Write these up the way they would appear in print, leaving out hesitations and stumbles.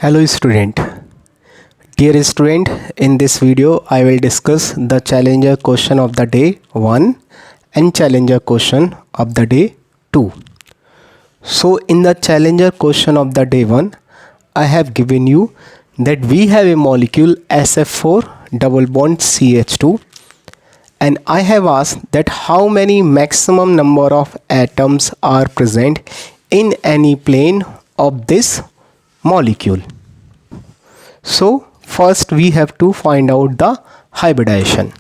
Hello student. Dear student, in this video I will discuss the challenger question of the day 1 and challenger question of the day 2. So in the challenger question of the day 1, I have given you that we have a molecule SF4 double bond CH2, and I have asked that how many maximum number of atoms are present in any plane of this molecule. So first we have to find out the hybridization.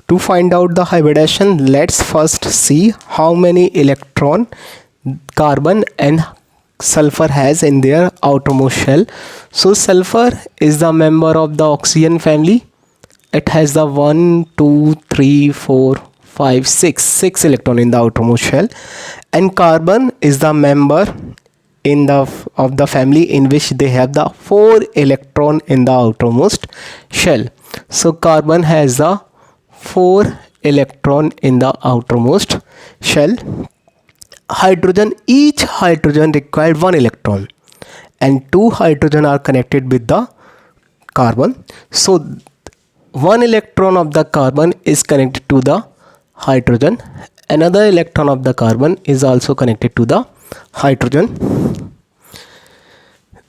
To find out the hybridization, let's first see how many electron carbon and sulfur has in their outermost shell. So sulfur is the member of the oxygen family. It has the 1 2 3 4 5 6 electron in the outermost shell, and carbon is the member in the of the family in which they have the 4 electron in the outermost shell. So carbon has the 4 electron in the outermost shell. Hydrogen, each hydrogen required 1 electron, and 2 hydrogen are connected with the carbon. So 1 electron of the carbon is connected to the hydrogen. Another electron of the carbon is also connected to the hydrogen.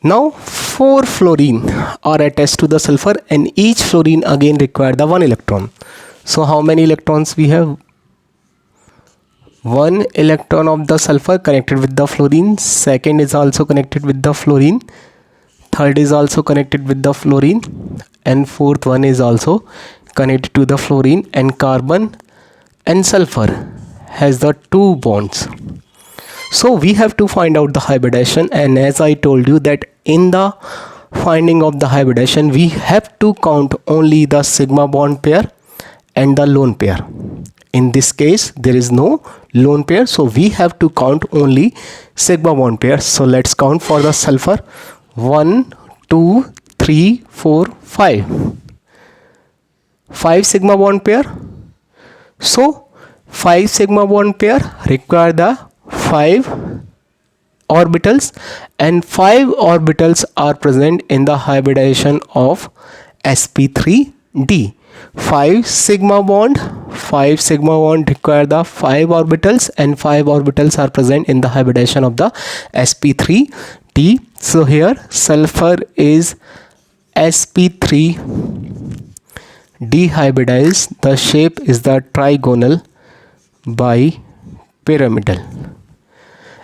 Now 4 fluorine are attached to the sulfur, and each fluorine again require the 1 electron. So how many electrons we have? 1 electron of the sulfur connected with the fluorine, second is also connected with the fluorine, third is also connected with the fluorine, and fourth one is also connected to the fluorine. And carbon and sulfur has the 2 bonds. So we have to find out the hybridization, and as I told you that in the finding of the hybridization we have to count only the sigma bond pair and the lone pair. In this case there is no lone pair, so we have to count only sigma bond pair. So let's count for the sulfur. 1 2 3 4 5 sigma bond pair. So 5 sigma bond pair require the 5 orbitals, and 5 orbitals are present in the hybridization of sp3d. 5 sigma bond require the 5 orbitals, and 5 orbitals are present in the hybridization of the sp3d. So here sulfur is sp3 dehybridized. The shape is the trigonal bipyramidal.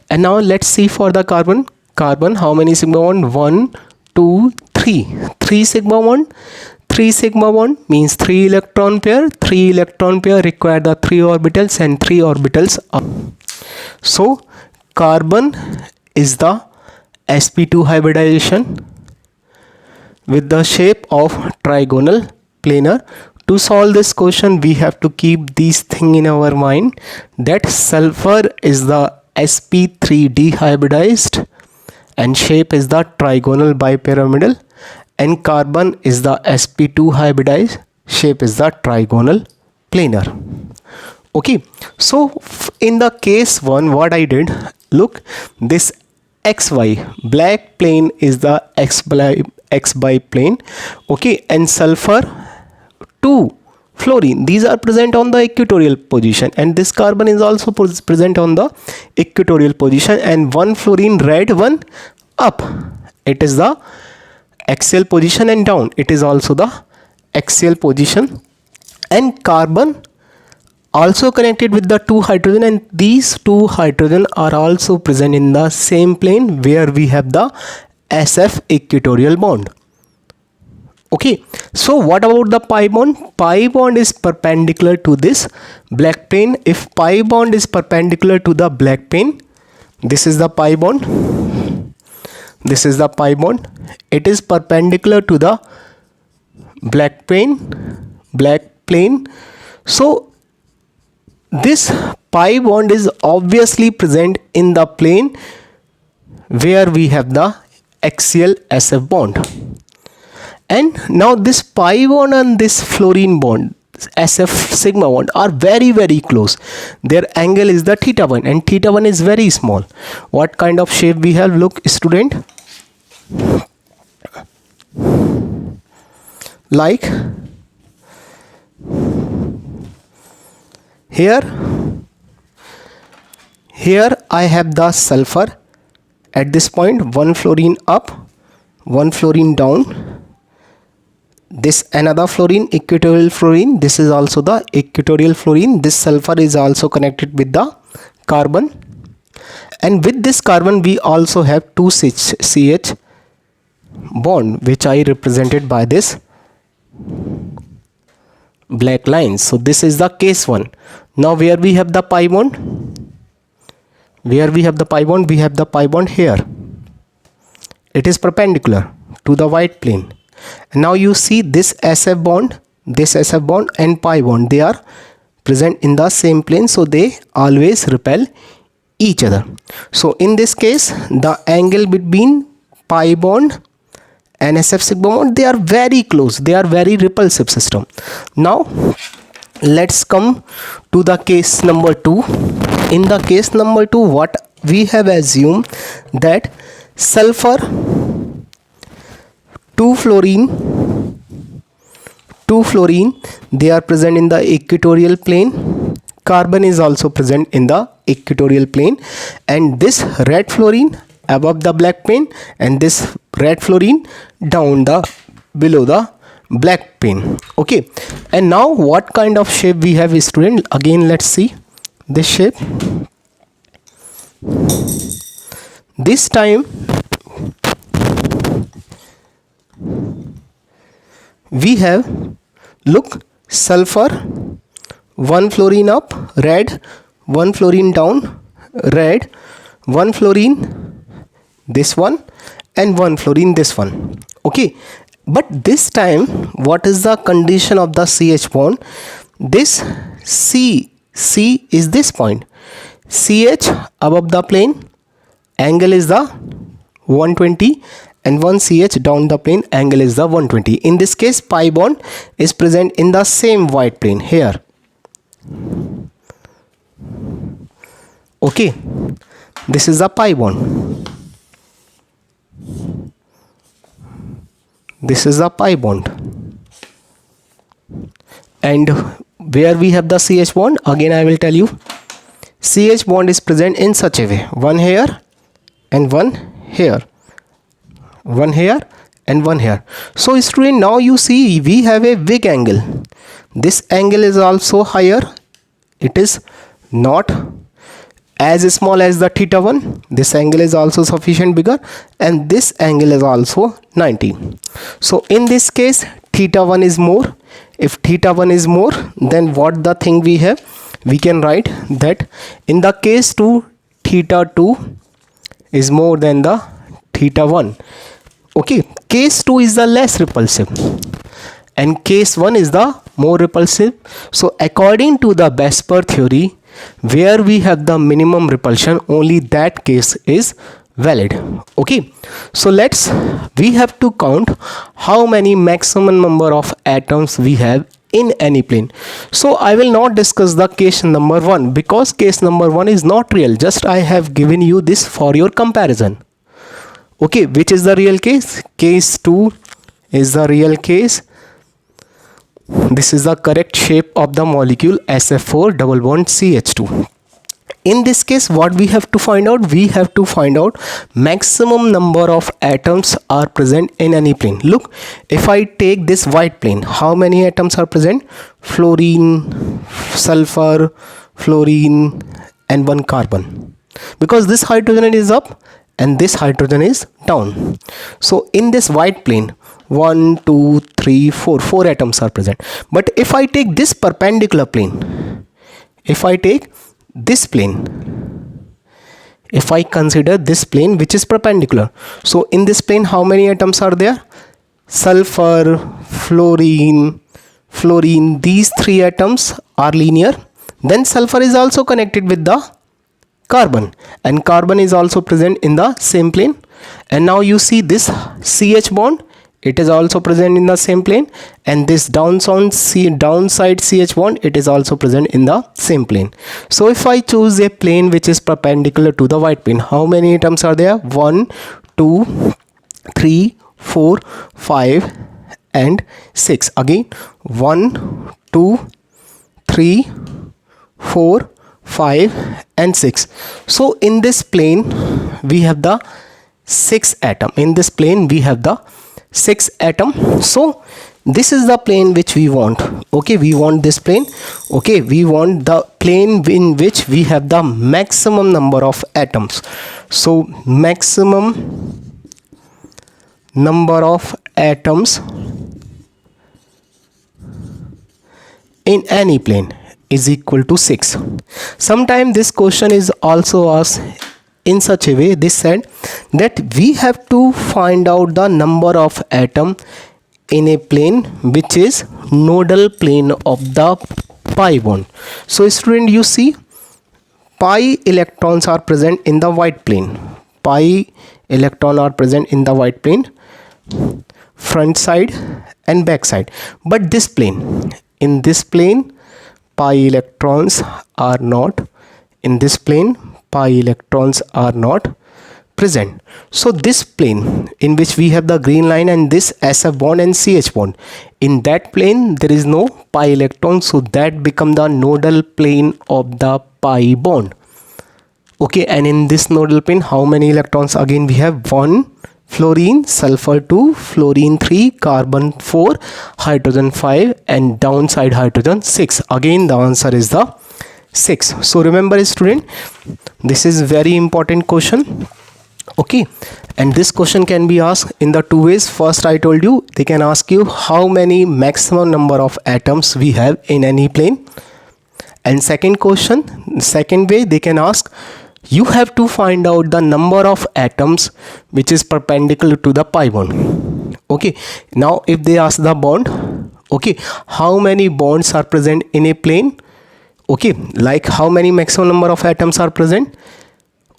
And now let's see for the carbon. Carbon, how many sigma bond? 1 2 3 3 sigma bond. 3 sigma bond means 3 electron pair. 3 electron pair require the 3 orbitals, and 3 orbitals are. So carbon is the sp2 hybridization with the shape of trigonal planar. To solve this question we have to keep these things in our mind, that sulfur is the sp3 dehybridized and shape is the trigonal bipyramidal, and carbon is the sp2 hybridized, shape is the trigonal planar. Okay, so in the case 1 what I did, look, this xy black plane is the xy plane, okay, and sulfur 2 fluorine, these are present on the equatorial position, and this carbon is also present on the equatorial position, and 1 fluorine red, 1 up, it is the axial position, and down it is also the axial position. And carbon also connected with the 2 hydrogen, and these 2 hydrogen are also present in the same plane where we have the SF equatorial bond. Okay, so what about the pi bond? Pi bond is perpendicular to this black plane. If pi bond is perpendicular to the black plane, this is the pi bond, this is the pi bond, it is perpendicular to the black plane. So this pi bond is obviously present in the plane where we have the axial SF bond. And now this pi bond and this fluorine bond, SF sigma bond, are very close. Their angle is the θ1, and θ1 is very small. What kind of shape we have? Look student, like here I have the sulfur at this point, one fluorine up, one fluorine down, this another fluorine, equatorial fluorine, this is also the equatorial fluorine, this sulfur is also connected with the carbon, and with this carbon we also have two CH bond, which I represented by this black line. So this is the case 1. Now where we have the pi bond, we have the pi bond here, it is perpendicular to the white plane. Now you see this SF bond and pi bond, they are present in the same plane, so they always repel each other. So in this case the angle between pi bond and SF sigma bond, they are very close, they are very repulsive system. Now let's come to the case number 2. In the case number 2, what we have assumed that sulfur, 2 fluorine, they are present in the equatorial plane, carbon is also present in the equatorial plane, and this red fluorine above the black plane and this red fluorine down the below the black plane. Okay, and now what kind of shape we have, student? Again let's see this shape. This time we have, look, sulfur, one fluorine up, red, one fluorine down, red, one fluorine this one, and one fluorine this one. Okay, but this time what is the condition of the CH bond? This C is this point, CH above the plane, angle is the 120, and one CH down the plane, angle is the 120. In this case pi bond is present in the same white plane here. Okay, this is the pi bond, this is the pi bond, and where we have the CH bond, again I will tell you, CH bond is present in such a way, one here and one here, one here and one here. So student, now you see we have a big angle, this angle is also higher, it is not as small as the theta 1, this angle is also sufficient bigger, and this angle is also 90. So in this case theta 1 is more. If theta 1 is more, then what the thing we have, we can write that in the case 2 theta 2 is more than the theta 1. Okay, case 2 is the less repulsive and case 1 is the more repulsive. So according to the Besper theory, where we have the minimum repulsion, only that case is valid. Okay, so we have to count how many maximum number of atoms we have in any plane. So I will not discuss the case number 1 because case number 1 is not real, just I have given you this for your comparison. Okay, which is the real case? Case 2 is the real case. This is the correct shape of the molecule SF4 double bond CH2. In this case, what we have to find out? We have to find out maximum number of atoms are present in any plane. Look, if I take this white plane, how many atoms are present? Fluorine, sulfur, fluorine, and one carbon. Because this hydrogen is up and this hydrogen is down. So in this white plane, 1, 2, 3, 4 atoms are present. But if I take this perpendicular plane, if I take this plane, if I consider this plane which is perpendicular, so in this plane how many atoms are there? Sulfur, fluorine, these 3 atoms are linear. Then sulfur is also connected with the carbon and carbon is also present in the same plane. And now you see this CH bond, it is also present in the same plane, and this downside CH bond, it is also present in the same plane. So if I choose a plane which is perpendicular to the white plane, how many atoms are there? 1, 2, 3, 4, 5 and 6. Again 1, 2, 3, 4, 5 and 6. So in this plane we have the 6 atom. In this plane we have the 6 atom. So this is the plane which we want. Okay, we want this plane. Okay, we want the plane in which we have the maximum number of atoms. So maximum number of atoms in any plane is equal to 6. Sometimes this question is also asked in such a way. This said that we have to find out the number of atom in a plane which is nodal plane of the pi bond. So student, you see pi electrons are present in the white plane. Pi electron are present in the white plane, front side and back side. But this plane, in this plane pi electrons are not. In this plane pi electrons are not present. So this plane in which we have the green line and this SF bond and CH bond, in that plane there is no pi electron, so that become the nodal plane of the pi bond. Okay, and in this nodal plane how many electrons? Again we have 1 fluorine, sulfur 2, fluorine 3, carbon 4, hydrogen 5 and downside hydrogen 6. Again the answer is the 6. So remember student, this is very important question. Okay, and this question can be asked in the two ways. First, I told you they can ask you how many maximum number of atoms we have in any plane, and second question, second way they can ask, you have to find out the number of atoms which is perpendicular to the pi bond. Okay, now if they ask the bond, okay, how many bonds are present in a plane? Okay, like how many maximum number of atoms are present?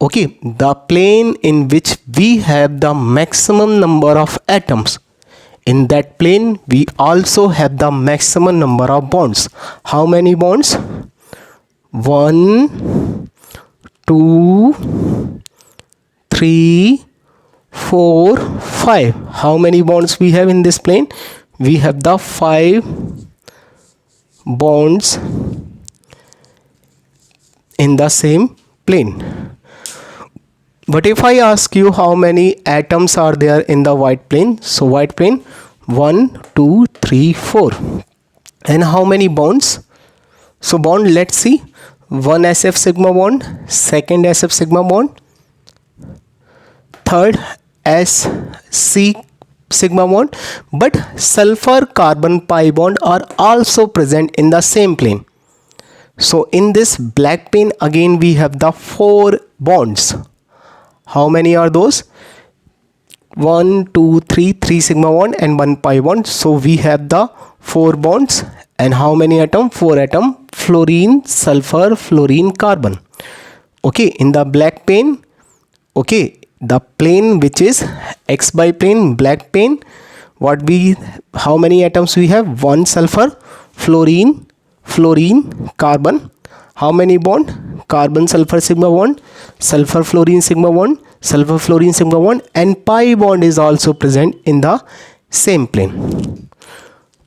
Okay, the plane in which we have the maximum number of atoms, in that plane we also have the maximum number of bonds. How many bonds? 1, 2, 3, 4, 5. How many bonds we have in this plane? We have the 5 bonds in the same plane. But if I ask you how many atoms are there in the white plane, so white plane 1, 2, 3, 4. And how many bonds? So bond, let's see, 1 SF sigma bond, second SF sigma bond, third SC sigma bond, but sulfur carbon pi bond are also present in the same plane. So in this black plane again we have the 4 bonds. How many are those? 1, 2, 3, 3 sigma bond and 1 pi bond. So we have the 4 bonds. And how many atom? 4 atom, fluorine, sulfur, fluorine, carbon. Okay, in the black plane, okay, the plane which is X by plane, black plane, how many atoms we have? 1 sulfur, fluorine, carbon. How many bond? Carbon sulfur sigma bond, sulfur fluorine sigma bond, sulfur fluorine sigma bond, and pi bond is also present in the same plane.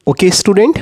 Okay student.